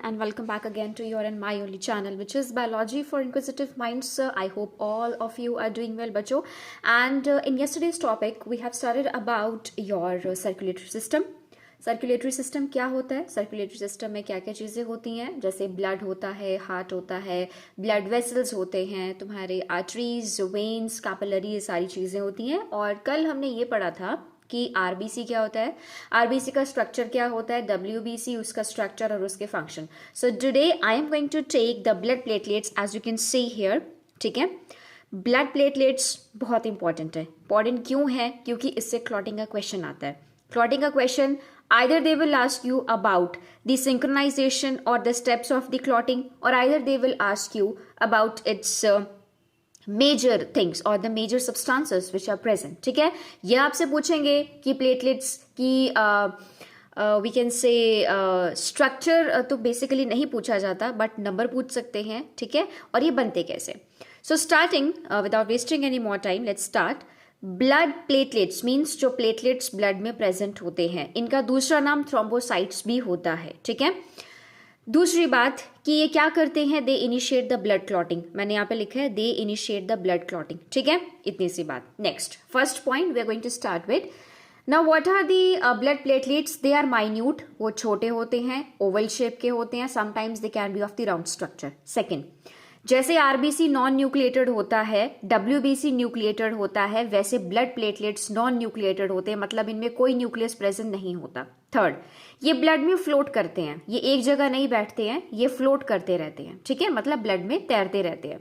And welcome back again to your and my only channel, which is Biology for Inquisitive Minds. I hope all of you are doing well, bacho. And in yesterday's topic, we have started about your circulatory system. Circulatory system क्या होता है, circulatory system में क्या क्या चीज़ें होती हैं, जैसे ब्लड होता है, हार्ट होता है, ब्लड वेसल्स होते हैं, तुम्हारे आर्टरीज, वेन्स, कैपिलरी, ये सारी चीज़ें होती हैं। और कल हमने ये पढ़ा था कि आरबीसी क्या होता है, आरबीसी का स्ट्रक्चर क्या होता है, डब्ल्यूबीसी उसका स्ट्रक्चर और उसके function. So today I am going to take the blood platelets as you can see here. ठीक है, ब्लड प्लेटलेट्स बहुत इंपॉर्टेंट है। इंपॉर्टेंट क्यों है? क्योंकि इससे क्लॉटिंग का क्वेश्चन आता है। क्लॉटिंग का question either they will ask you about the synchronization or the steps of the clotting, or either they will ask you about its major things or the major substances which are present. ठीक है, ये आपसे पूछेंगे कि platelets की we can से structure तो basically नहीं पूछा जाता, बट नंबर पूछ सकते हैं। ठीक है, और ये बनते कैसे। So starting without wasting any more time, let's start. Blood platelets means जो प्लेटलेट्स ब्लड में प्रेजेंट होते हैं, इनका दूसरा नाम थ्रोम्बोसाइट्स भी होता है। ठीक है, दूसरी बात कि ये क्या करते हैं, they initiate the blood clotting. मैंने यहाँ पे लिखा है they initiate the blood clotting. ठीक है, इतनी सी बात। Next, first point we are going to start with. Now what are the blood platelets? They are minute, वो छोटे होते हैं, ओवल शेप के होते हैं, sometimes they can be of the round structure. Second, जैसे आरबीसी नॉन न्यूक्लिएटेड होता है, डब्ल्यूबीसी न्यूक्लिएटेड होता है, वैसे ब्लड प्लेटलेट्स नॉन न्यूक्लिएटेड होते हैं, मतलब इनमें कोई न्यूक्लियस प्रेजेंट नहीं होता। थर्ड, ये ब्लड में फ्लोट करते हैं, ये एक जगह नहीं बैठते हैं, ये फ्लोट करते रहते हैं। ठीक है, मतलब ब्लड में तैरते रहते हैं।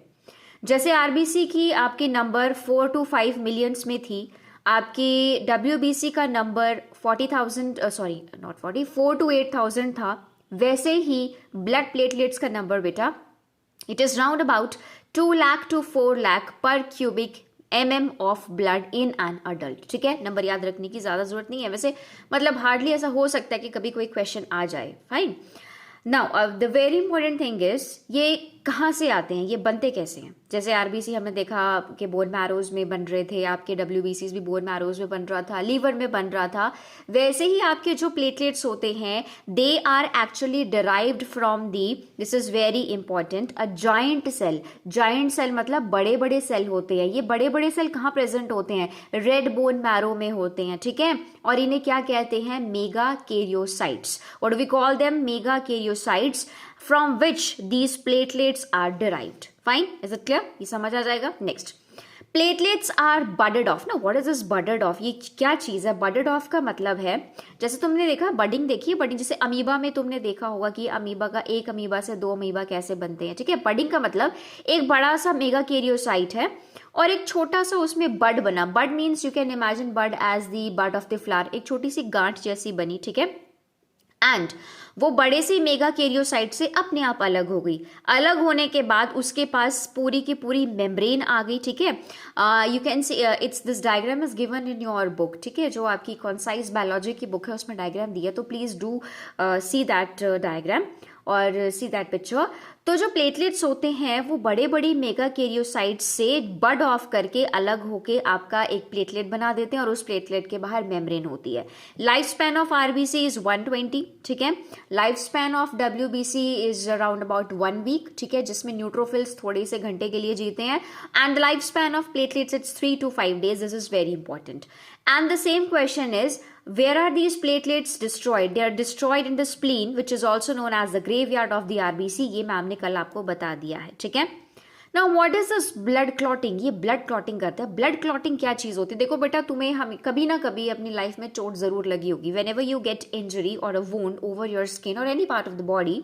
जैसे आरबीसी की आपकी नंबर 4 to 5 मिलियंस में थी, आपकी डब्ल्यूबीसी का नंबर 40,000 सॉरी नॉट 40 4 to 8,000 था, वैसे ही ब्लड प्लेटलेट्स का नंबर बेटा it is round about 2 lakh to 4 lakh per cubic mm of blood in an adult। ठीक है, नंबर याद रखने की ज्यादा जरूरत नहीं है वैसे, मतलब हार्डली ऐसा हो सकता है कि कभी कोई क्वेश्चन आ जाए। Fine, now the very important thing is ये कहाँ से आते हैं, ये बनते कैसे हैं। जैसे आरबीसी हमने देखा कि बोन मैरोज में बन रहे थे, आपके डब्ल्यूबीसीज भी बोन मैरोज में बन रहा था, लीवर में बन रहा था, वैसे ही आपके जो प्लेटलेट्स होते हैं they are actually derived from the, this is very important, a giant cell. Giant cell मतलब बड़े बड़े सेल होते हैं। ये बड़े बड़े सेल कहाँ प्रेजेंट होते हैं? रेड बोन मैरो में होते हैं। ठीक है, और इन्हें क्या कहते हैं? Megakaryocytes. What we call them? Megakaryocytes, from which these platelets are derived. Fine, is it clear? ये समझ आ जाएगा। Next, platelets are budded off. Now what is this budded off? ये क्या चीज है? budded off का मतलब है, जैसे तुमने देखा बडिंग, देखिए बडिंग, जैसे अमीबा में तुमने देखा होगा कि अमीबा का एक अमीबा से दो अमीबा कैसे बनते हैं। ठीक है, बडिंग का मतलब एक बड़ा सा मेगा कैरियोसाइट है और एक छोटा सा उसमें बड बना। Bud means you can imagine bud as the bud of the flower, एक छोटी सी गांठ जैसी बनी। ठीक है, एंड वो बड़े से मेगा कैरियोसाइट से अपने आप अलग हो गई। अलग होने के बाद उसके पास पूरी की पूरी मेम्ब्रेन आ गई। ठीक है, you can see it's this diagram is given in your book. ठीक है, जो आपकी कॉन्साइज बायोलॉजी की बुक है उसमें डायग्राम दिया, तो please do see that diagram और सी दैट पिक्चर। तो जो प्लेटलेट्स होते हैं वो बड़े बड़ी मेगा कैरियोसाइट्स से बड ऑफ करके अलग होके आपका एक प्लेटलेट बना देते हैं और उस प्लेटलेट के बाहर मेम्ब्रेन होती है। Life span of RBC is 120। ठीक है, life span of WBC is around about 1 week. ठीक है, जिसमें न्यूट्रोफिल्स थोड़े से घंटे के लिए जीते हैं। And life span of platelets it's 3 to 5 days। This is very important. And the same question is, where are these platelets destroyed? They are destroyed in the spleen, which is also known as the graveyard of the RBC. ये ma'am ने कल आपको बता दिया है। ठीक है, Now what is this blood clotting? ये blood clotting करते हैं। blood clotting क्या चीज होती है? देखो बेटा, तुम्हें हम कभी ना कभी अपनी लाइफ में चोट जरूर लगी होगी। Whenever you get injury or a wound over your skin or any part of the body,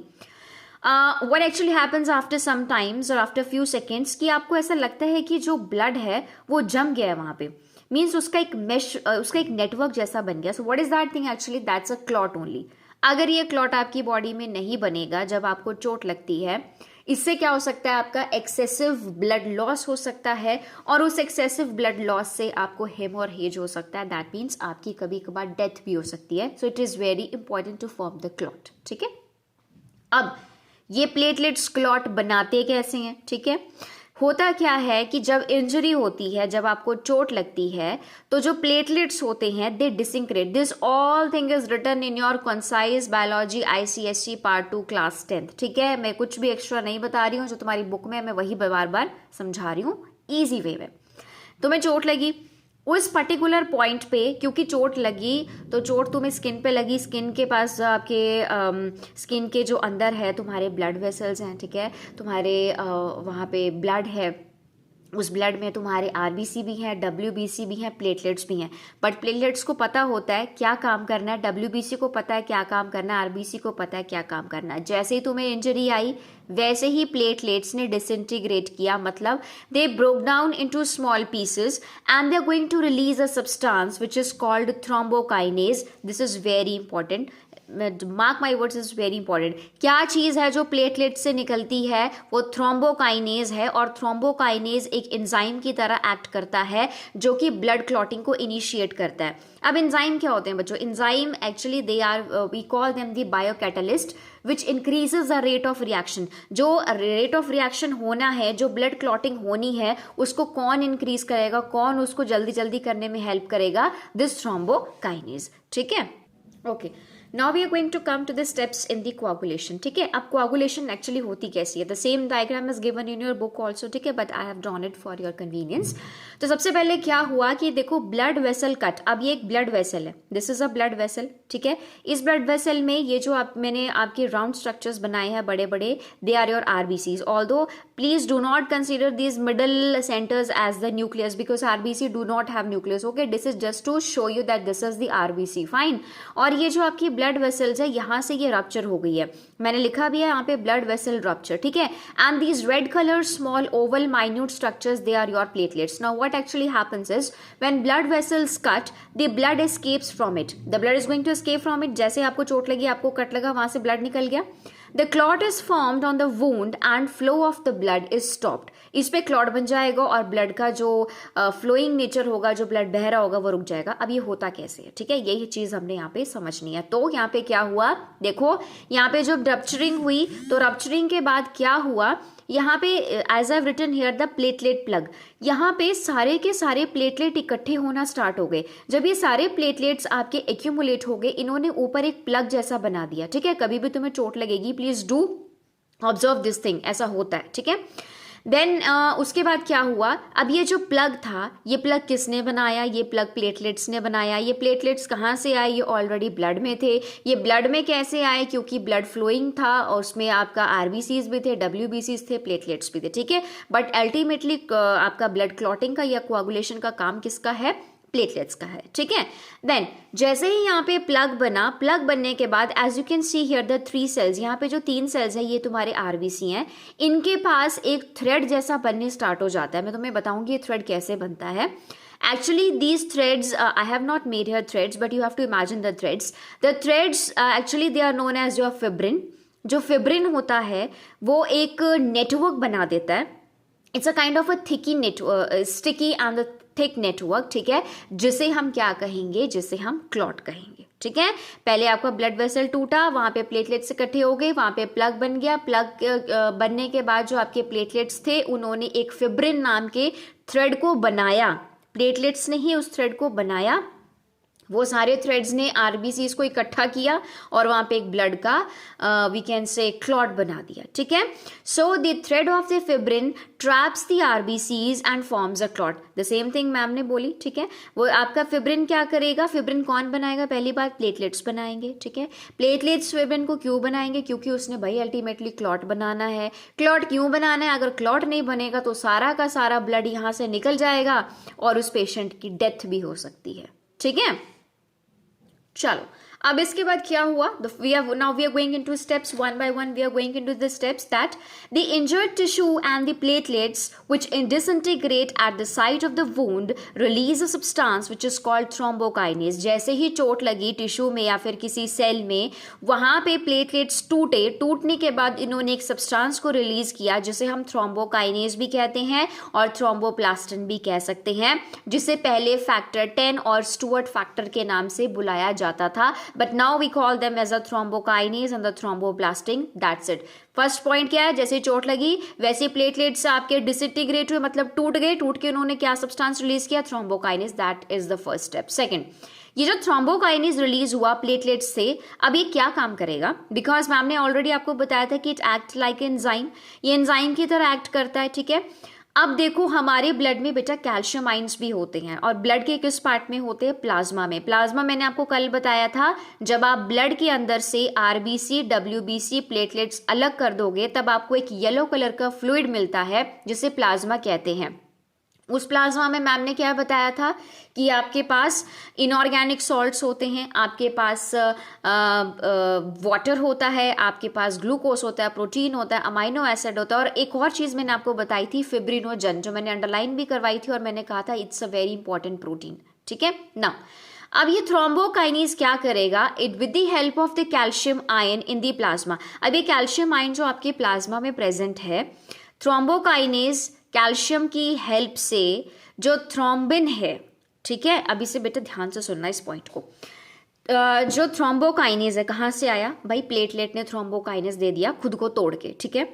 what actually happens after some times or after few seconds कि आपको ऐसा लगता है कि जो blood है वो जम गया है वहां पे, मीन्स उसका एक मेश, उसका एक नेटवर्क जैसा बन गया। So what is that thing? Actually that's a clot only. अगर ये क्लॉट आपकी बॉडी में नहीं बनेगा जब आपको चोट लगती है, इससे क्या हो सकता है? आपका एक्सेसिव ब्लड लॉस हो सकता है और उस एक्सेसिव ब्लड लॉस से आपको हेमोरेज हो सकता है। दैट मीन्स आपकी कभी कभार डेथ भी हो सकती है। So it is very important to form the clot. ठीक है, अब ये प्लेटलेट्स क्लॉट बनाते कैसे हैं? ठीक है, होता क्या है कि जब इंजरी होती है, जब आपको चोट लगती है, तो जो प्लेटलेट्स होते हैं they disintegrate. This all thing is written in your concise biology ICSE part 2 class 10th. ठीक है, मैं कुछ भी एक्स्ट्रा नहीं बता रही हूँ, जो तुम्हारी बुक में मैं वही बार बार समझा रही हूँ ईजी वे में. तुम्हें चोट लगी उस पर्टिकुलर पॉइंट पे, क्योंकि चोट लगी तो चोट तुम्हें स्किन पे लगी, स्किन के पास आपके स्किन के जो अंदर है तुम्हारे ब्लड वेसल्स हैं. ठीक है, तुम्हारे वहाँ पे ब्लड है, उस ब्लड में तुम्हारे RBC भी हैं, WBC भी हैं, प्लेटलेट्स भी हैं. बट प्लेटलेट्स को पता होता है क्या काम करना है, WBC को पता है क्या काम करना है, RBC को पता है क्या काम करना है. जैसे ही तुम्हें इंजरी आई वैसे ही प्लेटलेट्स ने डिसइंटीग्रेट किया, मतलब they broke down into small pieces and they are going to release a substance which is called thrombokinase. This is very important, mark my words, is very important. क्या चीज़ है जो platelet से निकलती है? वो थ्रोम्बोकाइनेज है, और थ्रोम्बोकाइनेज एक एंजाइम की तरह एक्ट करता है जो कि ब्लड क्लॉटिंग को इनिशिएट करता है. अब एंजाइम क्या होते हैं बच्चों? Enzyme actually they are, we call them the biocatalyst which increases the rate of reaction. जो रेट ऑफ रिएक्शन होना है, जो ब्लड क्लॉटिंग होनी है, उसको कौन इंक्रीज करेगा, कौन उसको जल्दी जल्दी करने में हेल्प करेगा? This thrombokinase. ठीक है, okay. Now we are going to come to the steps in the coagulation. ठीक है, अब coagulation actually होती कैसी है? The same diagram is given in your book also. ठीक है, but I have drawn it for your convenience. तो सबसे पहले क्या हुआ कि देखो ब्लड वेसल कट. अब ये एक ब्लड वेसल है, this is a blood vessel. ठीक है, इस ब्लड वेसल में ये जो मैंने आपके राउंड स्ट्रक्चर्स बनाए हैं बड़े बड़े, they are your RBCs. Although please do not consider these middle centres as the nucleus because RBC do not have nucleus. Okay, this is just to show you that this is the RBC. Fine. और ये जो आपकी blood vessels है, यहाँ से ये rupture हो गई है, मैंने लिखा भी है यहाँ पे ब्लड वेसल रप्चर. ठीक है, and these red colour small oval minute structures they are your platelets. Now what actually happens is when blood vessels cut the blood escapes from it. The blood is going to escape from it. जैसे आपको चोट लगी, आपको cut लगा, वहां से blood निकल गया. The clot is formed on the wound and flow of the blood is stopped. इस पे क्लॉट बन जाएगा और ब्लड का जो फ्लोइंग नेचर होगा, जो ब्लड बह रहा होगा, वो रुक जाएगा. अब ये होता कैसे है? ठीक है, यही चीज हमने यहाँ पे समझनी है. तो यहाँ पे क्या हुआ, देखो यहाँ पे जो रप्चरिंग हुई, तो रप्चरिंग के बाद क्या हुआ, यहाँ पे as I written here the platelet plug. यहाँ पे सारे के सारे प्लेटलेट इकट्ठे होना स्टार्ट हो गए. जब ये सारे प्लेटलेट्स आपके एक्यूमुलेट हो गए, इन्होंने ऊपर एक प्लग जैसा बना दिया. ठीक है, कभी भी तुम्हें चोट लगेगी please do observe this thing, ऐसा होता है. ठीक है, देन उसके बाद क्या हुआ, अब ये जो प्लग था, ये प्लग किसने बनाया? ये प्लग प्लेटलेट्स ने बनाया. ये प्लेटलेट्स कहाँ से आए? ये ऑलरेडी ब्लड में थे. ये ब्लड में कैसे आए? क्योंकि ब्लड फ्लोइंग था और उसमें आपका RBCs भी थे, WBCs थे, प्लेटलेट्स भी थे. ठीक है, बट अल्टीमेटली आपका ब्लड क्लॉटिंग का या कोआगुलेशन का काम किसका है? प्लेटलेट्स का है. ठीक है, देन जैसे ही यहाँ पे प्लग बना, प्लग बनने के बाद as you can see here the 3 cells, यहाँ पे जो 3 सेल्स है ये तुम्हारे RBC हैं. इनके पास एक थ्रेड जैसा बनने स्टार्ट हो जाता है. मैं तुम्हें बताऊंगी ये थ्रेड कैसे बनता है. Actually, these threads, I have not made here threads, but you have to imagine the threads. The threads, actually, they are known as your fibrin. जो fibrin होता है वो एक नेटवर्क बना देता है. It's a kind of a thicky network, sticky and thick network. ठीक है, जिसे हम क्या कहेंगे? जिसे हम क्लॉट कहेंगे. ठीक है, पहले आपका ब्लड वेसल टूटा, वहां पे प्लेटलेट्स इकट्ठे हो गए, वहां पे प्लग बन गया. प्लग बनने के बाद जो आपके प्लेटलेट्स थे, उन्होंने एक फिब्रिन नाम के थ्रेड को बनाया. प्लेटलेट्स ने ही उस थ्रेड को बनाया. वो सारे थ्रेड्स ने RBCs को इकट्ठा किया और वहाँ पे एक ब्लड का वी कैन से क्लॉट बना दिया. ठीक है, so the thread of the fibrin traps the RBCs and forms a clot. The same thing ma'am ने बोली. ठीक है, वो आपका फिब्रिन क्या करेगा? फिब्रिन कौन बनाएगा? पहली बात प्लेटलेट्स बनाएंगे. ठीक है, प्लेटलेट्स फिब्रिन को क्यों बनाएंगे? क्योंकि उसने भाई अल्टीमेटली क्लॉट बनाना है. क्लॉट क्यों बनाना है? अगर क्लॉट नहीं बनेगा तो सारा का सारा ब्लड यहाँ से निकल जाएगा और उस पेशेंट की डेथ भी हो सकती है. ठीक है, चलो अब इसके बाद क्या हुआ? we are going into steps one by one. We are going into the steps that the injured tissue and the platelets which disintegrate at the site of the wound release a substance which is called thrombokinase. जैसे ही चोट लगी tissue में या फिर किसी cell में, वहां पे प्लेटलेट्स टूटे. टूटने के बाद इन्होंने एक सब्सटेंस को रिलीज किया जिसे हम थ्रोम्बोकाइनेज भी कहते हैं और थ्रोम्बोप्लास्टिन भी कह सकते हैं, जिसे पहले फैक्टर 10 और स्टुअर्ट फैक्टर के नाम से बुलाया जाता था. But now we call them as a thrombokinase and the thromboplastin, that's it. First point क्या है, जैसे चोट लगी वैसे प्लेटलेट्स आपके डिसइंटीग्रेट हुए, मतलब टूट गए, टूट के उन्होंने क्या सब्सटेंस रिलीज किया, thrombokinase, that is the first step. Second, ये जो थ्रोम्बोकाइनेज रिलीज हुआ प्लेटलेट्स से, अब ये क्या काम करेगा, बिकॉज मैम ने ऑलरेडी आपको बताया था कि इट एक्ट लाइक एंजाइम, ये एंजाइम की तरह एक्ट करता है, ठीक है। अब देखो हमारे ब्लड में बेटा कैल्शियम आइंस भी होते हैं, और ब्लड के किस पार्ट में होते हैं, प्लाज्मा में। प्लाज्मा मैंने आपको कल बताया था, जब आप ब्लड के अंदर से आरबीसी, डब्ल्यूबीसी, प्लेटलेट्स अलग कर दोगे तब आपको एक येलो कलर का फ्लूइड मिलता है जिसे प्लाज्मा कहते हैं। उस प्लाज्मा में मैम ने क्या बताया था कि आपके पास इनऑर्गेनिक सॉल्ट्स होते हैं, आपके पास वाटर होता है, आपके पास ग्लूकोज होता है, प्रोटीन होता है, अमाइनो एसिड होता है, और एक और चीज़ मैंने आपको बताई थी फिब्रिनोजन, जो मैंने अंडरलाइन भी करवाई थी, और मैंने कहा था it's a very important protein, ठीक है ना। अब ये थ्रोम्बोकाइनेज क्या करेगा, it with the help of the calcium ion in the plasma. अब ये कैल्शियम आयन जो आपके प्लाज्मा में प्रेजेंट है, थ्रोम्बोकाइनेज कैल्शियम की हेल्प से जो थ्रोम्बिन है, ठीक है, अब इसे बेटा ध्यान से सुनना इस पॉइंट को, जो थ्रोम्बोकाइनेज है कहाँ से आया भाई, प्लेटलेट ने थ्रोम्बोकाइनेज दे दिया खुद को तोड़ के, ठीक है।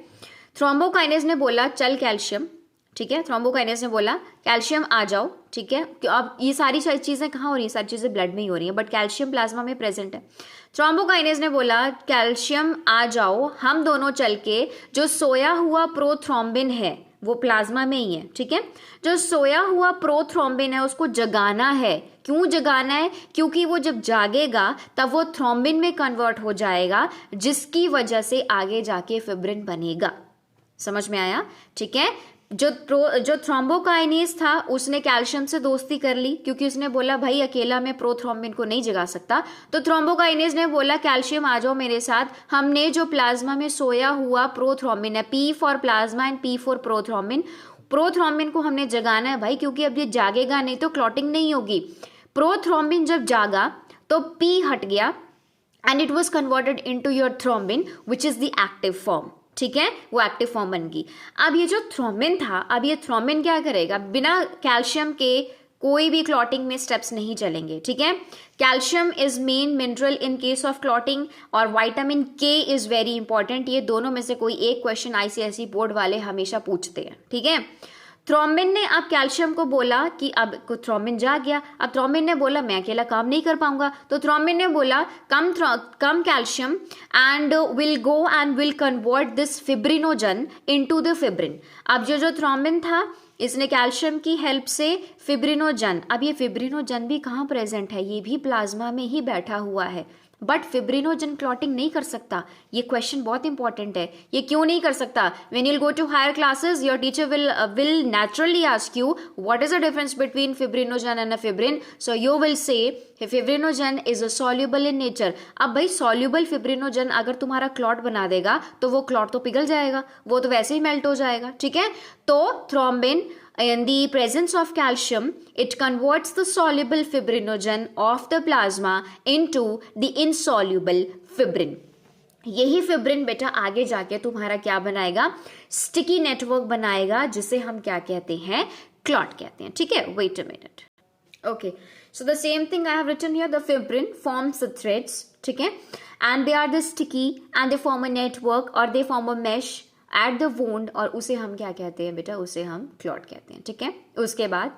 थ्रोम्बोकाइनेज ने बोला चल कैल्शियम, ठीक है, थ्रोम्बोकाइनेज ने बोला कैल्शियम आ जाओ, ठीक है। अब ये सारी चीजें कहाँ हो रही है, सारी चीजें ब्लड में ही हो रही है, बट कैल्शियम प्लाज्मा में प्रेजेंट है। थ्रोम्बोकाइनेज ने बोला कैल्शियम आ जाओ, हम दोनों चल के जो सोया हुआ प्रोथ्रोम्बिन है वो प्लाज्मा में ही है, ठीक है। जो सोया हुआ प्रोथ्रोम्बिन है उसको जगाना है। क्यों जगाना है, क्योंकि वो जब जागेगा तब वो थ्रोम्बिन में कन्वर्ट हो जाएगा, जिसकी वजह से आगे जाके फिब्रिन बनेगा। समझ में आया, ठीक है। जो थ्रोम्बोकाइनेज था उसने कैल्शियम से दोस्ती कर ली, क्योंकि उसने बोला भाई अकेला मैं प्रोथ्रोम्बिन को नहीं जगा सकता, तो थ्रोम्बोकाइनेज ने बोला कैल्शियम आ जाओ मेरे साथ, हमने जो प्लाज्मा में सोया हुआ प्रोथ्रोम्बिन है, P for plasma and P for prothrombin, prothrombin को हमने जगाना है भाई, क्योंकि अब ये जागेगा नहीं तो क्लॉटिंग नहीं होगी। प्रोथ्रोम्बिन जब जागा तो पी हट गया and it was converted into your thrombin which is the active form, ठीक है, वो एक्टिव फॉर्म बन गई। अब ये जो थ्रोम्बिन था, अब ये थ्रोम्बिन क्या करेगा, बिना कैल्शियम के कोई भी क्लॉटिंग में स्टेप्स नहीं चलेंगे, ठीक है। Calcium is main mineral in case of clotting, और विटामिन के इज वेरी इंपॉर्टेंट। ये दोनों में से कोई एक क्वेश्चन आईसीएसई बोर्ड वाले हमेशा पूछते हैं, ठीक है। थ्रोम्बिन ने अब कैल्शियम को बोला कि अब थ्रोम्बिन जा गया, अब थ्रोम्बिन ने बोला मैं अकेला काम नहीं कर पाऊंगा, तो थ्रोम्बिन ने बोला come calcium and will go and will convert this fibrinogen into the fibrin. अब जो थ्रोम्बिन था इसने कैल्शियम की हेल्प से फिब्रिनोजन, अब ये फिब्रिनोजन भी कहाँ प्रेजेंट है, ये भी प्लाज्मा में ही बैठा हुआ है, बट फिब्रिनोजन क्लॉटिंग नहीं कर सकता। ये क्वेश्चन बहुत इंपॉर्टेंट है, ये क्यों नहीं कर सकता। When you go to higher classes your teacher will naturally ask you what is the difference between fibrinogen and a fibrin, so you will say fibrinogen is a soluble in nature। अब भाई soluble fibrinogen अगर तुम्हारा clot बना देगा तो वो clot तो पिघल जाएगा, वो तो वैसे ही मेल्ट हो जाएगा, ठीक है। तो thrombin in the presence of calcium, it converts the soluble fibrinogen of the plasma into the insoluble fibrin। यही फिब्रिन बेटा आगे जाके तुम्हारा क्या बनाएगा, स्टिकी नेटवर्क बनाएगा, जिसे हम क्या कहते हैं, क्लॉट कहते हैं, ठीक है। Wait a minute, okay, so the same thing I have written here, the fibrin forms the threads, ठीक है, and they are the sticky and they form a network और they form a mesh at the wound, और उसे हम क्या कहते हैं बेटा, उसे हम क्लॉट कहते हैं, ठीक है। उसके बाद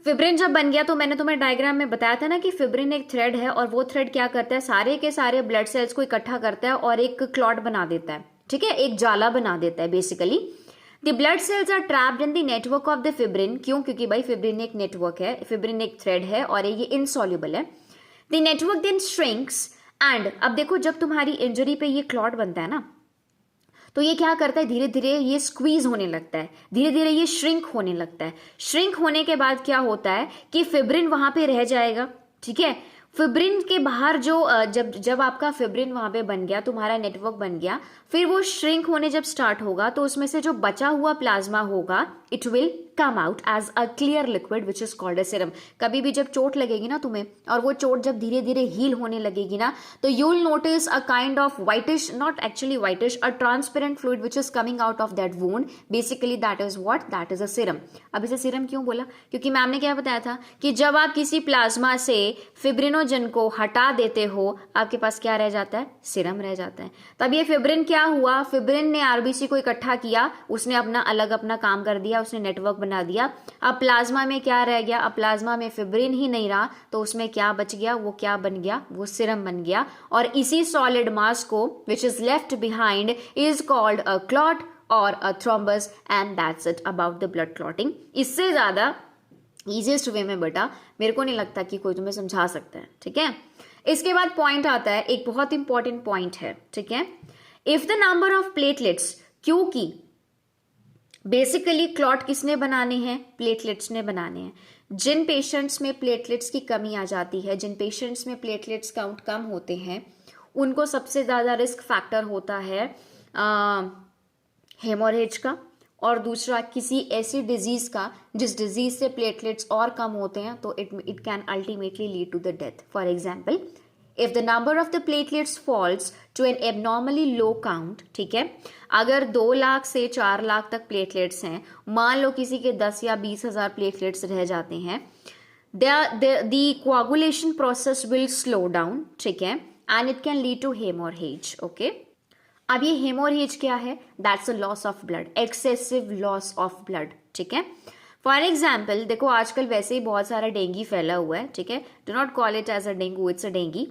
फिब्रिन जब बन गया तो मैंने तुम्हें डायग्राम में बताया था ना कि फिब्रिन एक थ्रेड है, और वो थ्रेड क्या करता है, सारे के सारे ब्लड सेल्स को इकट्ठा करता है और एक क्लॉट बना देता है, ठीक है, एक जाला बना देता है basically. The blood cells are trapped in the network of the fibrin, क्यों, क्योंकि भाई फिब्रिन एक नेटवर्क है, फिब्रिन एक थ्रेड है और ये इनसॉल्युबल है। The network then shrinks and, अब देखो जब तुम्हारी इंजरी पे ये क्लॉट बनता है ना, तो ये क्या करता है, धीरे धीरे ये स्क्वीज होने लगता है, धीरे धीरे ये श्रिंक होने लगता है। श्रिंक होने के बाद क्या होता है कि फिब्रिन वहां पे रह जाएगा, ठीक है। फिब्रिन के बाहर जो जब आपका फिब्रिन वहां पे बन गया, तुम्हारा नेटवर्क बन गया, फिर वो श्रिंक होने जब स्टार्ट होगा तो उसमें से जो बचा हुआ प्लाज्मा होगा it will come out as a clear liquid which is called a serum. कभी भी जब चोट लगेगी ना तुम्हें, और वो चोट जब धीरे धीरे हील होने लगेगी ना, तो you will notice a kind of whitish, not actually whitish, a transparent fluid which is coming out of that wound, basically that is what, that is a serum. अब इसे सीरम क्यों बोला, क्योंकि मैम ने क्या बताया था कि जब आप किसी प्लाज्मा से फिब्रिनोजन फिब्रिनोजन को हटा देते हो, आपके पास क्या रह जाता है? सीरम रह जाता है। तब ये फिब्रिन क्या हुआ? फिब्रिन ने आरबीसी को इकट्ठा किया, उसने अपना काम कर दिया, उसने नेटवर्क बना दिया। अब प्लाज्मा में क्या रह गया? अब प्लाज्मा में फिब्रिन ही नहीं रहा, तो उसमें क्या बच गया? वो क्या बन गया? वो सीरम बन गया। और इसी सॉलिड मास को which is left behind is called a clot और a thrombus, and that's it about the blood clotting. इससे ज्यादा इजीएस्ट वे में बेटा मेरे को नहीं लगता कि कोई तुम्हें समझा सकता है, ठीक है। इसके बाद पॉइंट आता है, एक बहुत इंपॉर्टेंट पॉइंट है, ठीक है। If the number of platelets, क्योंकि बेसिकली क्लॉट किसने बनाने हैं? प्लेटलेट्स ने बनाने हैं। जिन पेशेंट्स में प्लेटलेट्स की कमी आ जाती है, जिन पेशेंट्स में प्लेटलेट्स काउंट कम होते हैं, उनको सबसे ज्यादा रिस्क फैक्टर होता है हेमोरेज का, और दूसरा किसी ऐसी डिजीज का जिस डिजीज से प्लेटलेट्स और कम होते हैं, तो it can ultimately lead to the death. For example, if the number of the platelets falls to an abnormally low count, ठीक है, अगर 2 लाख से 4 लाख तक प्लेटलेट्स हैं, मान लो किसी के 10 या 20,000 प्लेटलेट्स रह जाते हैं, the coagulation process will slow down, ठीक है, and it can lead to hemorrhage, okay। अब ये हेमोरेज क्या है? That's a loss of blood, excessive loss of blood, ठीक है। फॉर एग्जाम्पल, देखो आजकल वैसे ही बहुत सारा डेंगी फैला हुआ है, ठीक है, do not call it as a dengue, it's a dengue.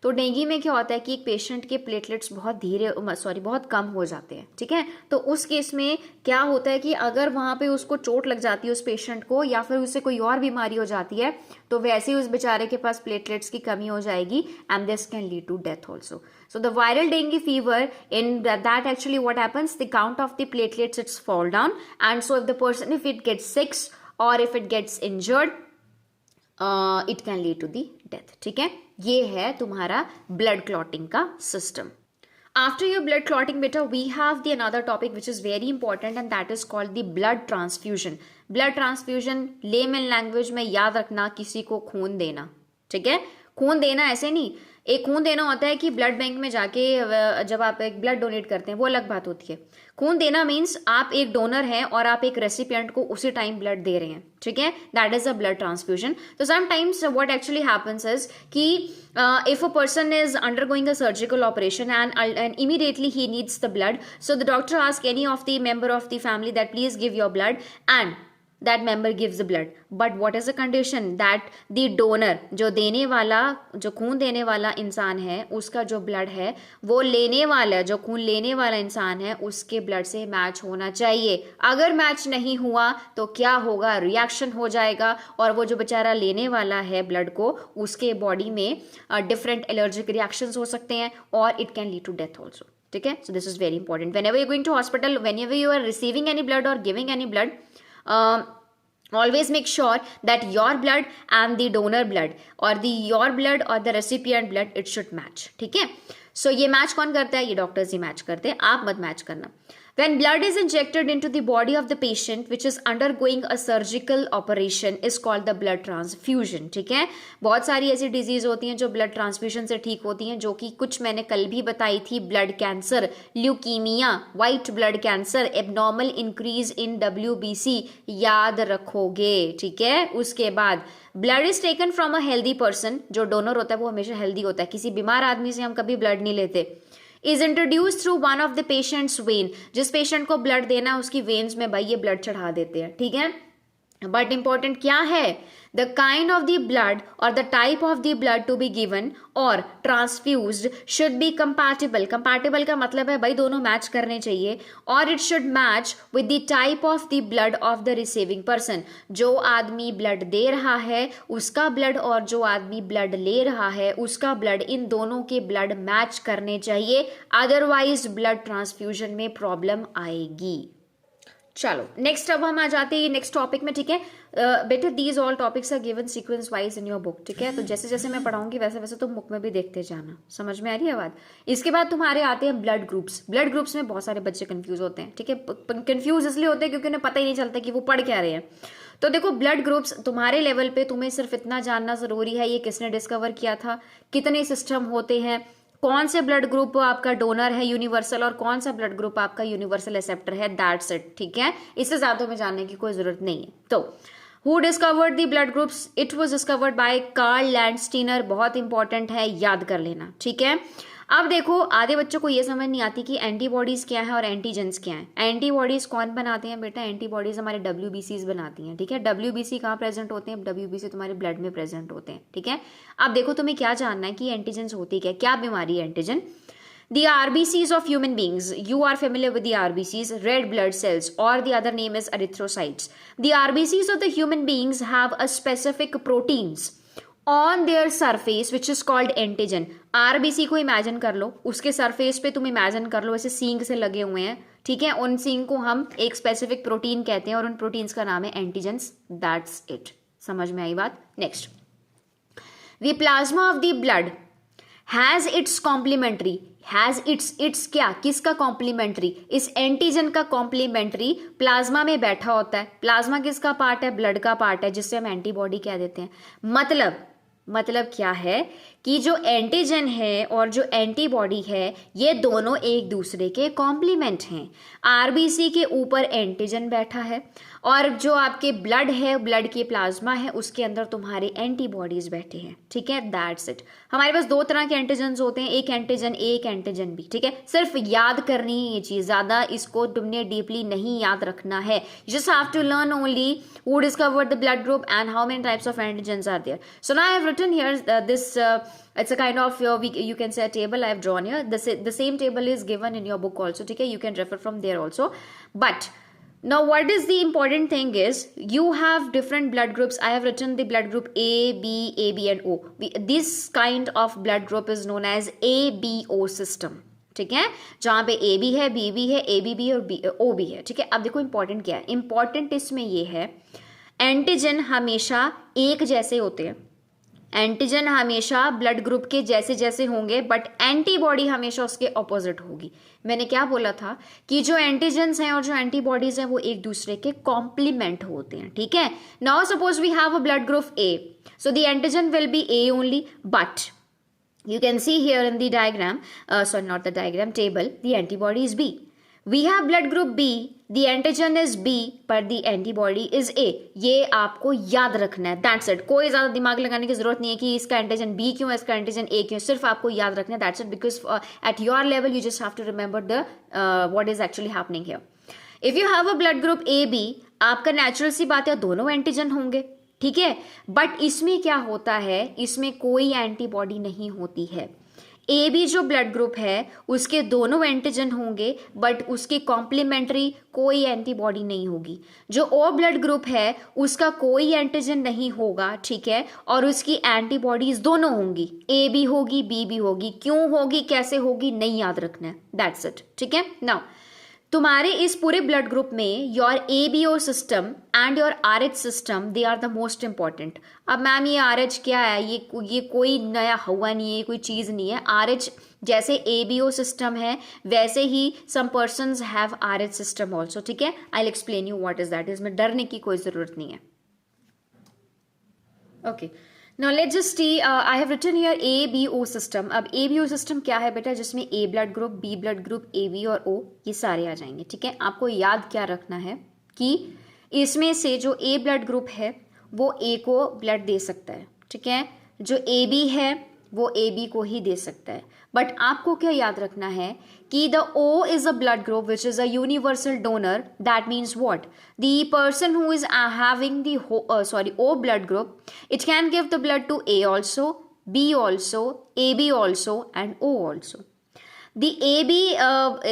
तो डेंगी में क्या होता है कि एक पेशेंट के प्लेटलेट्स बहुत कम हो जाते हैं, ठीक है। तो उस केस में क्या होता है कि अगर वहां पे उसको चोट लग जाती है उस पेशेंट को, या फिर उससे कोई और बीमारी हो जाती है, तो वैसे ही उस बेचारे के पास प्लेटलेट्स की कमी हो जाएगी, and this can lead to death also. So the viral dengue fever, in that actually what happens, the count of the platelets it's fall down, and so if the person, if it gets sick or if it gets injured, it can lead to the death, ठीक है। ये है तुम्हारा blood clotting का system. After your blood clotting beta, we have the another topic which is very important, and that is called the blood transfusion. Blood transfusion layman language में याद रखना, किसी को खून देना, ठीक है। खून देना ऐसे नहीं, एक खून देना होता है कि ब्लड बैंक में जाके जब आप एक ब्लड डोनेट करते हैं, वो अलग बात होती है। खून देना मीन्स आप एक डोनर हैं और आप एक रेसिपिएंट को उसी टाइम ब्लड दे रहे हैं, ठीक है, that is a blood transfusion. तो sometimes what actually happens is कि if a person is undergoing a surgical operation and immediately he needs the blood, so the doctor asks any of the member of the family that please give your blood, and that member gives the blood, but what is the condition that the donor, जो देने वाला, जो खून देने वाला इंसान है, उसका जो ब्लड है वो लेने वाला, जो खून लेने वाला इंसान है उसके ब्लड से मैच होना चाहिए। अगर मैच नहीं हुआ तो क्या होगा? रिएक्शन हो जाएगा, और वो जो बेचारा लेने वाला है ब्लड को, उसके बॉडी में डिफरेंट एलर्जिक रिएक्शंस हो सकते हैं, और it can lead to death also, ठीक है। So this is very important whenever you going to hospital, whenever you are receiving any blood or giving any blood, always make sure that your blood and the donor blood, or your blood or the recipient blood, it should match, ठीक है। So ये match कौन करता है? ये doctors ही match करते हैं, आप मत मैच करना। When blood is injected into the body of the patient which is undergoing a surgical operation is called the blood transfusion, ठीक है। बहुत सारी ऐसी डिजीज होती हैं जो ब्लड ट्रांसफ्यूजन से ठीक होती हैं, जो कि कुछ मैंने कल भी बताई थी। Blood cancer, leukaemia, white blood cancer, abnormal increase in WBC, याद रखोगे, ठीक है। उसके बाद blood is taken from a healthy person, जो डोनर होता है वो हमेशा हेल्दी होता है, किसी बीमार आदमी से हम कभी ब्लड नहीं लेते। Is introduce through one of the patients when, जिस पेशेंट को ब्लड देना है उसकी वेन्स में भाई ये ब्लड चढ़ा देते हैं, ठीक है। बट इंपॉर्टेंट क्या है? The kind of the blood और the type of the blood to be given और transfused should be compatible. Compatible का मतलब है भाई दोनों मैच करने चाहिए, और it should match with the type of the blood of the receiving person. जो आदमी ब्लड दे रहा है उसका ब्लड और जो आदमी ब्लड ले रहा है उसका ब्लड, इन दोनों के ब्लड मैच करने चाहिए, अदरवाइज ब्लड ट्रांसफ्यूजन में प्रॉब्लम आएगी। चलो नेक्स्ट, अब हम आ जाते हैं नेक्स्ट टॉपिक में, ठीक है। बेटा these all topics are given sequence wise in your book, ठीक है। तो जैसे जैसे मैं पढ़ाऊंगी वैसे वैसे तुम बुक में भी देखते जाना, समझ में आ रही है बात। इसके बाद तुम्हारे आते हैं ब्लड ग्रुप्स। ब्लड ग्रुप्स में बहुत सारे बच्चे कंफ्यूज होते हैं, ठीक है। कंफ्यूज इसलिए होते हैं क्योंकि उन्हें पता ही नहीं चलता कि वो पढ़ क्या रहे हैं। तो देखो ब्लड ग्रुप्स तुम्हारे लेवल पे तुम्हें सिर्फ इतना जानना जरूरी है, ये किसने डिस्कवर किया था, कितने सिस्टम होते हैं, कौन से ब्लड ग्रुप आपका डोनर है यूनिवर्सल और कौन सा ब्लड ग्रुप आपका यूनिवर्सल एक्सेप्टर है, दैट्स इट, ठीक है। इससे ज्यादा में जानने की कोई जरूरत नहीं है। तो who discovered the blood groups? It was discovered by Karl Landsteiner. बहुत इंपॉर्टेंट है, याद कर लेना, ठीक है। अब देखो, आधे बच्चों को ये समझ नहीं आती कि एंटीबॉडीज क्या है और एंटीजेंस क्या है। एंटीबॉडीज कौन बनाते हैं बेटा? एंटीबॉडीज हमारे WBCs बनाती हैं, ठीक है। WBC कहाँ प्रेजेंट होते हैं? WBC तुम्हारे ब्लड में प्रेजेंट होते हैं, ठीक है। अब देखो, तुम्हें क्या जानना है कि एंटीजेंस होती क्या बीमारी है antigen? The RBCs of human beings, you are familiar with the RBCs, red blood cells, or the other name is erythrocytes. The RBCs of the human beings have a specific proteins on their surface which is called antigen. RBC को imagine कर लो, उसके surface पे तुम imagine कर लो ऐसे सींग से लगे हुए हैं, ठीक है। उन सींग को हम एक स्पेसिफिक प्रोटीन कहते हैं और उन प्रोटीन्स का नाम है एंटीजेंस। That's it. समझ में आई बात? Next, the plasma of the blood has its complementary, has its क्या, किसका कॉम्प्लीमेंट्री? इस एंटीजन का कॉम्प्लीमेंट्री प्लाज्मा में बैठा होता है। प्लाज्मा किसका पार्ट है? ब्लड का पार्ट है, जिससे हम एंटीबॉडी कह देते हैं। मतलब क्या है कि जो एंटीजन है और जो एंटीबॉडी है, ये दोनों एक दूसरे के कॉम्प्लीमेंट हैं। आरबीसी के ऊपर एंटीजन बैठा है और जो आपके ब्लड है, ब्लड की प्लाज्मा है, उसके अंदर तुम्हारे एंटीबॉडीज बैठे हैं, ठीक है। That's it. हमारे पास दो तरह के एंटीजन होते हैं, एक एंटीजन ए, एक एंटीजन बी, ठीक है। सिर्फ याद करनी है ये चीज, ज्यादा इसको तुमने डीपली नहीं याद रखना है। You just have to learn only who discovered the blood group and how many types of antigens are there. So now I have written here this it's a kind of you can say a table I have drawn here. The same table is given in your book also, okay? You can refer from there also. But now what is the important thing is you have different blood groups. I have written the blood group A, B, AB and O. This kind of blood group is known as ABO system, ठीक है। जहां पे ए भी है, B भी है, ए भी और ओ भी है, ठीक है। अब देखो इंपॉर्टेंट क्या है, इंपॉर्टेंट इसमें ये है एंटीजन हमेशा एक जैसे होते हैं। एंटीजन हमेशा ब्लड ग्रुप के जैसे जैसे होंगे, बट एंटीबॉडी हमेशा उसके ऑपोजिट होगी। मैंने क्या बोला था कि जो एंटीजन्स हैं और जो एंटीबॉडीज हैं वो एक दूसरे के कॉम्प्लीमेंट होते हैं, ठीक है। Now suppose we have a blood group A, so the antigen will be A only, but you can see here in the diagram, sorry not the diagram, table, the antibody is B. We have blood group B, the antigen is B, but the antibody is A. ये आपको याद रखना है, that's it. कोई ज़्यादा दिमाग लगाने की जरूरत नहीं है कि इसका एंटीजन B क्यों है, इसका एंटीजन A क्यों है, सिर्फ आपको याद रखना है, that's it. Because at your level you just have to remember the what is actually happening here. If you have a blood group AB, आपका नेचुरल सी बात है दोनों एंटीजन होंगे, ठीक है। बट इसमें क्या होता है, इसमें कोई एंटीबॉडी नहीं होती है। ए बी जो ब्लड ग्रुप है उसके दोनों एंटीजन होंगे, बट उसके कॉम्प्लीमेंट्री कोई एंटीबॉडी नहीं होगी। जो ओ ब्लड ग्रुप है उसका कोई एंटीजन नहीं होगा, ठीक है, और उसकी एंटीबॉडीज दोनों होंगी, ए भी होगी, बी भी होगी। क्यों होगी, कैसे होगी, नहीं याद रखना है, दैट्स इट, ठीक है। नाउ तुम्हारे इस पूरे ब्लड ग्रुप में your ABO system and your RH system, they are the most important. अब मैम ये RH क्या है, ये कोई नया हुआ नहीं है, कोई चीज़ नहीं है। RH जैसे ABO सिस्टम है वैसे ही some persons have RH system also, ठीक है। I will explain you what is that. इसमें डरने की कोई ज़रूरत नहीं है, okay. Now let's just see, I have written here ABO system. अब ABO system क्या है बेटा, जिसमें A blood group, B blood group, AB और O ये सारे आ जाएंगे, ठीक है। आपको याद क्या रखना है कि इसमें से जो A ब्लड ग्रुप है वो A को ब्लड दे सकता है, ठीक है। जो AB है वो AB को ही दे सकता है। बट आपको क्या याद रखना है कि the O is a blood group which is a universal donor. That means what? The person who is having the O blood group, it can give the blood to A also, B also, AB also and O also. The AB,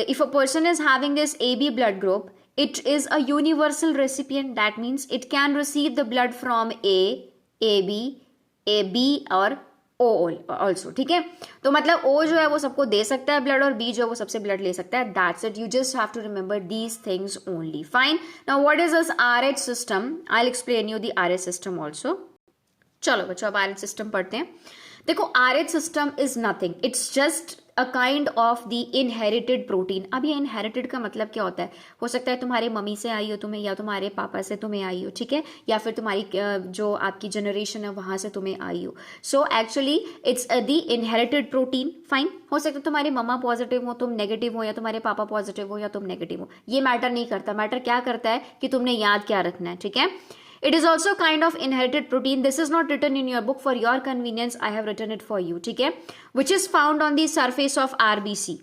if a person is having this AB blood group, it is a universal recipient. That means it can receive the blood from A, AB, AB और O also, ठीक है। तो मतलब O जो है वो सबको दे सकता है ब्लड और B जो है वो सबसे ब्लड ले सकता है। That's it. You just have to remember these things only. Fine. Now what is this RH system? I'll explain you the RH system also. चलो बच्चों अब RH system पढ़ते हैं। देखो RH system is nothing. It's just a kind of the inherited protein. अब ये inherited का मतलब क्या होता है, हो सकता है तुम्हारे मम्मी से आई हो तुम्हें, या तुम्हारे पापा से तुम्हें आई हो, ठीक है, या फिर तुम्हारी जो आपकी जनरेशन है वहाँ से तुम्हें आई हो। So actually it's the inherited protein. Fine, हो सकता है तुम्हारी मम्मा पॉजिटिव हो, तुम नेगेटिव हो, या तुम्हारे पापा पॉजिटिव हो या तुम नेगेटिव हो, ये मैटर नहीं करता। मैटर क्या करता है कि तुमने याद क्या रखना है, ठीक है। It is also kind of inherited protein. This is not written in your book, for your convenience I have written it for you, ठीक है, which is found on the surface of RBC.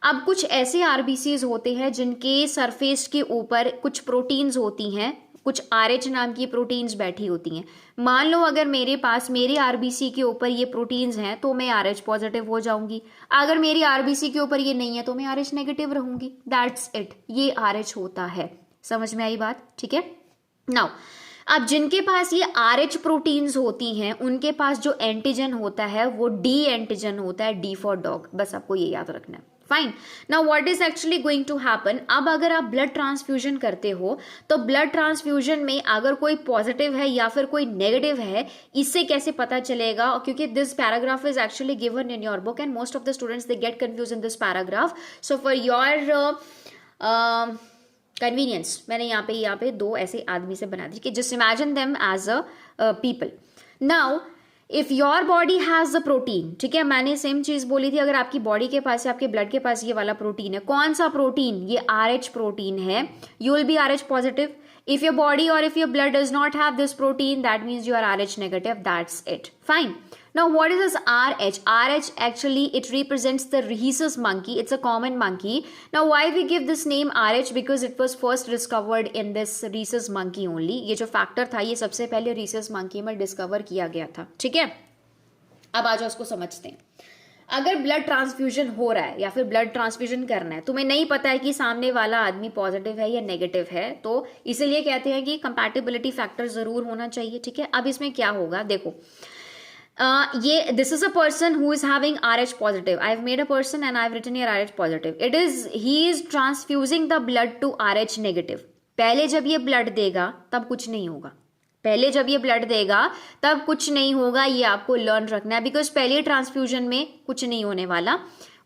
अब कुछ ऐसे RBCs होते हैं जिनके surface के ऊपर कुछ प्रोटीन्स होती हैं, कुछ RH नाम की प्रोटीन्स बैठी होती हैं. मान लो अगर मेरे पास मेरे RBC के ऊपर ये प्रोटीन्स हैं तो मैं RH पॉजिटिव हो जाऊंगी. अगर मेरी RBC के ऊपर ये नहीं है तो मैं RH नेगेटिव रहूंगी. दैट्स इट, ये RH होता है. समझ में आई बात? ठीक है. नाउ अब जिनके पास ये RH प्रोटीन्स होती हैं उनके पास जो एंटीजन होता है वो D एंटीजन होता है, D फॉर डॉग. बस आपको ये याद रखना है. Fine. Now what is actually going to happen, अब अगर आप ब्लड ट्रांसफ्यूजन करते हो तो ब्लड ट्रांसफ्यूजन में अगर कोई पॉजिटिव है या फिर कोई नेगेटिव है, इससे कैसे पता चलेगा? क्योंकि this paragraph is actually given in your book and most of the students they get confuse in this paragraph. So for your convenience मैंने यहाँ पे दो ऐसे आदमी से बना दी कि just imagine them as a people. Now if your body has the protein, ठीक है, मैंने सेम चीज बोली थी, अगर आपकी बॉडी के पास या आपके ब्लड के पास ये वाला प्रोटीन है, कौन सा प्रोटीन? ये RH प्रोटीन है, you will be RH positive. If your body or if your blood does not have this protein, that means you are RH negative. That's it. Fine. Now, what is this RH? RH actually it represents the rhesus monkey. It's a common monkey. Now, why we give this name RH? Because it was first discovered in this rhesus monkey only. ये जो factor था ये सबसे पहले rhesus monkey में discover किया गया था. ठीक है? अब आ जाओ उसको समझते हैं. अगर ब्लड ट्रांसफ्यूजन हो रहा है या फिर ब्लड ट्रांसफ्यूजन करना है, तुम्हें नहीं पता है कि सामने वाला आदमी पॉजिटिव है या नेगेटिव है, तो इसीलिए कहते हैं कि कंपैटिबिलिटी फैक्टर जरूर होना चाहिए. ठीक है. अब इसमें क्या होगा देखो, ये this is a person who is having RH positive. I have made a person and I have written here RH positive. It is he is transfusing the blood to RH negative. पहले जब ये blood देगा तब कुछ नहीं होगा. पहले जब ये ब्लड देगा तब कुछ नहीं होगा, ये आपको लर्न रखना है. बिकॉज पहले ट्रांसफ्यूजन में कुछ नहीं होने वाला.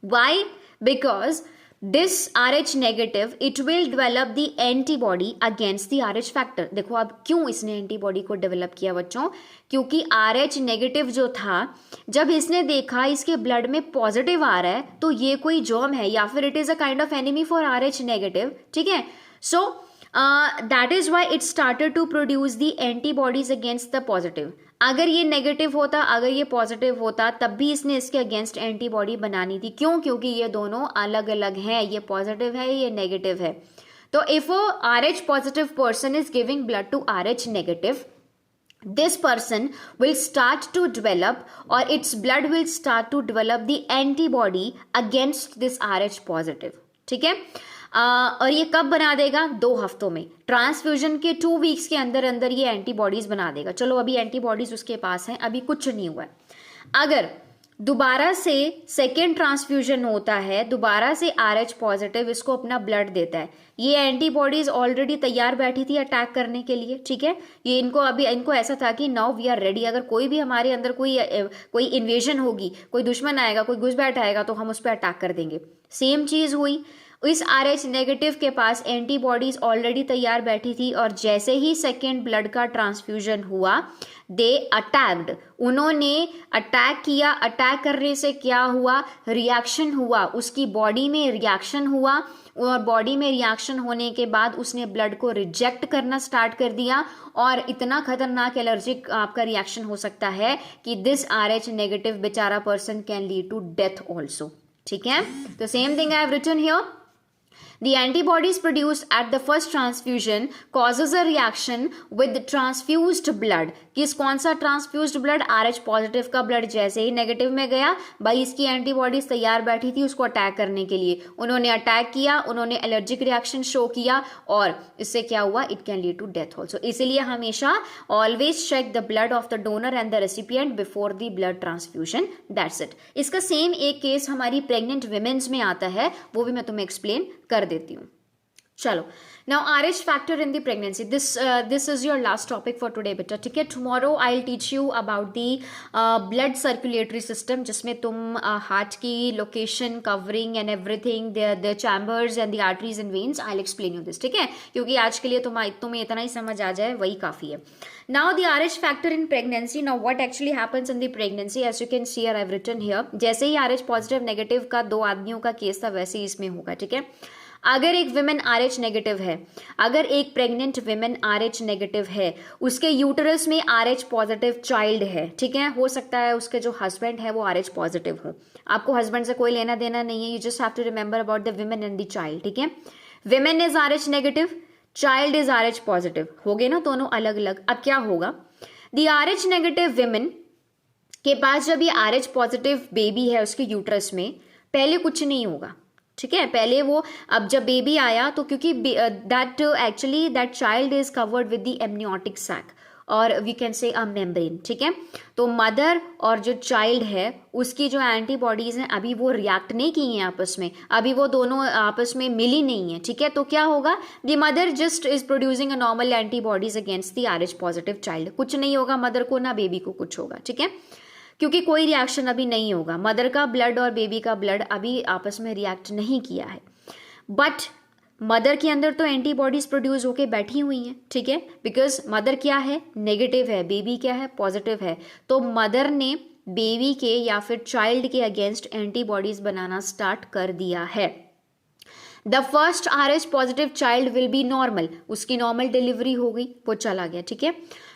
Why? Because this RH negative it will develop the antibody against the RH factor. देखो अब क्यों इसने एंटीबॉडी को डेवलप किया बच्चों, क्योंकि RH नेगेटिव जो था जब इसने देखा इसके ब्लड में पॉजिटिव आ रहा है तो ये कोई जर्म है या फिर it is a kind of enemy for RH negative. ठीक है. सो that is why it started to produce the antibodies against the positive. अगर ये नेगेटिव होता, अगर ये पॉजिटिव होता, तब भी इसने इसके अगेंस्ट एंटीबॉडी बनानी थी. क्यों? क्योंकि ये दोनों अलग अलग हैं, ये पॉजिटिव है, ये नेगेटिव है. तो if a RH positive person is giving blood to RH negative, this person will start to develop or its blood will start to develop the antibody against this RH positive. ठीक है. और ये कब बना देगा? 2 हफ्तों में. ट्रांसफ्यूजन के 2 वीक्स के अंदर अंदर ये एंटीबॉडीज बना देगा. चलो अभी एंटीबॉडीज उसके पास हैं, अभी कुछ नहीं हुआ है. अगर दोबारा से सेकेंड ट्रांसफ्यूजन होता है, दोबारा से RH पॉजिटिव इसको अपना ब्लड देता है, ये एंटीबॉडीज ऑलरेडी तैयार बैठी थी अटैक करने के लिए. ठीक है. ये इनको ऐसा था कि नाउ वी आर रेडी. अगर कोई भी हमारे अंदर कोई इन्वेजन होगी, कोई दुश्मन आएगा, कोई घुसपैठ आएगा तो हम उस पर अटैक कर देंगे. सेम चीज हुई. इस RH नेगेटिव के पास एंटीबॉडीज ऑलरेडी तैयार बैठी थी और जैसे ही सेकेंड ब्लड का ट्रांसफ्यूजन हुआ, दे अटैक्ड. उन्होंने अटैक किया. अटैक करने से क्या हुआ? रिएक्शन हुआ, उसकी बॉडी में रिएक्शन हुआ और बॉडी में रिएक्शन होने के बाद उसने ब्लड को रिजेक्ट करना स्टार्ट कर दिया. और इतना खतरनाक एलर्जिक आपका रिएक्शन हो सकता है कि दिस RH नेगेटिव बेचारा person can lead to death also. ठीक है. तो same thing I have written here. The antibodies produced at the first transfusion causes a reaction with transfused blood. किस कौन सा ट्रांसफ्यूज्ड ब्लड? RH पॉजिटिव का blood जैसे ही negative में गया, भाई इसकी एंटीबॉडीज तैयार बैठी थी उसको अटैक करने के लिए. उन्होंने अटैक किया, उन्होंने एलर्जिक रिएक्शन शो किया और इससे क्या हुआ? It can lead to death also. इसीलिए हमेशा always check the blood of the donor and the recipient before the blood transfusion. That's it. इसका सेम एक केस हमारी प्रेग्नेंट विमेन्स में आता है, वो भी मैं तुम्हें एक्सप्लेन कर देती हूँ. चलो. Now RH factor in the pregnancy. This is your last topic for today बेटा. ठीक है. Tomorrow I will teach you about the blood circulatory system, जिसमें तुम हार्ट की location, covering and everything, the chambers and the arteries and veins, I will explain you this. ठीक है. क्योंकि आज के लिए तुम्हें इतना ही समझ आ जाए वही काफी है. Now the RH factor in pregnancy. Now what actually happens in the pregnancy? As you can see here, I've written here. जैसे ही RH पॉजिटिव नेगेटिव का 2 आदमियों का केस था वैसे ही इसमें होगा. ठीक है. अगर एक विमेन RH नेगेटिव है, अगर एक प्रेग्नेंट विमेन RH नेगेटिव है, उसके यूटरस में RH पॉजिटिव चाइल्ड है, ठीक है, हो सकता है उसके जो हस्बैंड है वो RH पॉजिटिव हो, आपको हस्बैंड से कोई लेना देना नहीं है, you just have to remember about the women and the child, ठीक है। Women is RH negative, child is RH positive, हो गए ना दोनों अलग अलग। अब क्या होगा, द RH नेगेटिव विमेन के पास जब ये RH पॉजिटिव बेबी है उसके यूट्रस में, पहले कुछ नहीं होगा, ठीक है, पहले वो, अब जब बेबी आया तो क्योंकि that actually that child is covered with the amniotic sac और we can say a membrane, ठीक है। तो मदर और जो चाइल्ड है उसकी जो एंटीबॉडीज हैं अभी वो रिएक्ट नहीं की हैं आपस में, अभी वो दोनों आपस में मिली नहीं है, ठीक है। तो क्या होगा, the mother just is producing a normal antibodies against the RH positive child, कुछ नहीं होगा मदर को ना बेबी को कुछ होगा, ठीक है, क्योंकि कोई रिएक्शन अभी नहीं होगा, मदर का ब्लड और बेबी का ब्लड अभी आपस में रिएक्ट नहीं किया है, बट मदर के अंदर तो एंटीबॉडीज प्रोड्यूस होके बैठी हुई हैं, ठीक है, बिकॉज मदर क्या है, नेगेटिव है, बेबी क्या है, पॉजिटिव है, तो मदर ने बेबी के या फिर चाइल्ड के अगेंस्ट एंटीबॉडीज बनाना स्टार्ट कर दिया है। The first RH positive child will be normal, उसकी नॉर्मल डिलीवरी हो गई, वो चला गया, ठीक है।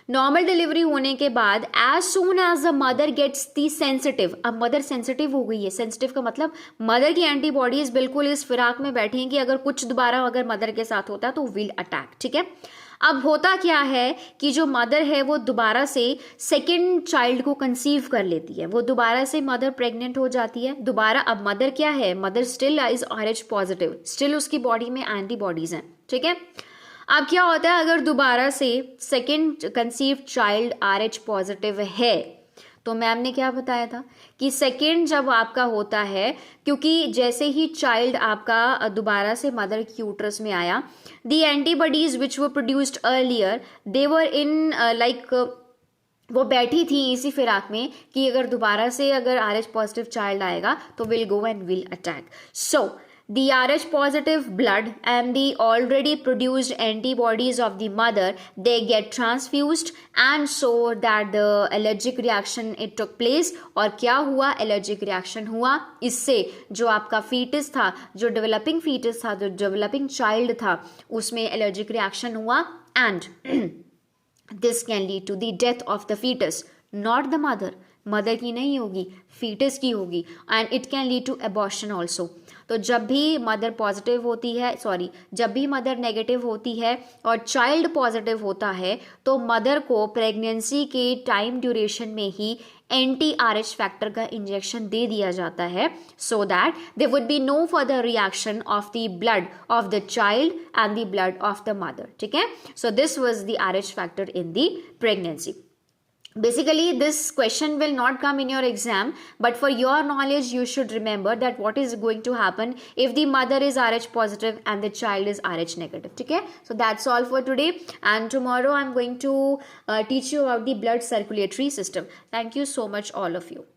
नॉर्मल डिलीवरी होने के बाद as soon as the mother gets the sensitive, अब मदर सेंसिटिव हो गई है, सेंसिटिव का मतलब मदर की एंटीबॉडीज बिल्कुल इस फिराक में बैठी हैं कि अगर कुछ दोबारा अगर मदर के साथ होता है तो विल अटैक, ठीक है। अब होता क्या है कि जो मदर है वो दोबारा से सेकेंड चाइल्ड को कंसीव कर लेती है, वो दोबारा से मदर प्रेग्नेंट हो जाती है दोबारा। अब मदर क्या है, mother still is RH positive, still उसकी बॉडी में एंटीबॉडीज हैं, ठीक है। अब क्या होता है, अगर दोबारा से second conceived child RH positive है, तो मैम ने क्या बताया था कि सेकेंड जब आपका होता है, क्योंकि जैसे ही चाइल्ड आपका दोबारा से मदर की यूट्रस में आया, the antibodies which were produced earlier they were in like, वो बैठी थी इसी फिराक में कि अगर दोबारा से अगर RH पॉजिटिव चाइल्ड आएगा तो will go and will attack. So the RH positive blood and the already produced antibodies of the mother, they get transfused and so that the allergic reaction it took place। और क्या हुआ, allergic reaction हुआ, इससे जो आपका fetus था, जो developing fetus था, जो developing child था, उसमें allergic reaction हुआ and this can lead to the death of the fetus, not the mother, mother की नहीं होगी, फीटस की होगी, and it can lead to abortion also. तो जब भी मदर पॉजिटिव होती है, जब भी मदर नेगेटिव होती है और चाइल्ड पॉजिटिव होता है, तो मदर को प्रेगनेंसी के टाइम ड्यूरेशन में ही anti-RH फैक्टर का इंजेक्शन दे दिया जाता है, so that there would be no further reaction of the blood of the child and the blood of the mother, ठीक है। So this was the RH factor in the pregnancy. Basically this question will not come in your exam, but for your knowledge you should remember that what is going to happen if the mother is RH positive and the child is RH negative, ठीक है। So that's all for today, and tomorrow I'm going to teach you about the blood circulatory system. Thank you so much all of you.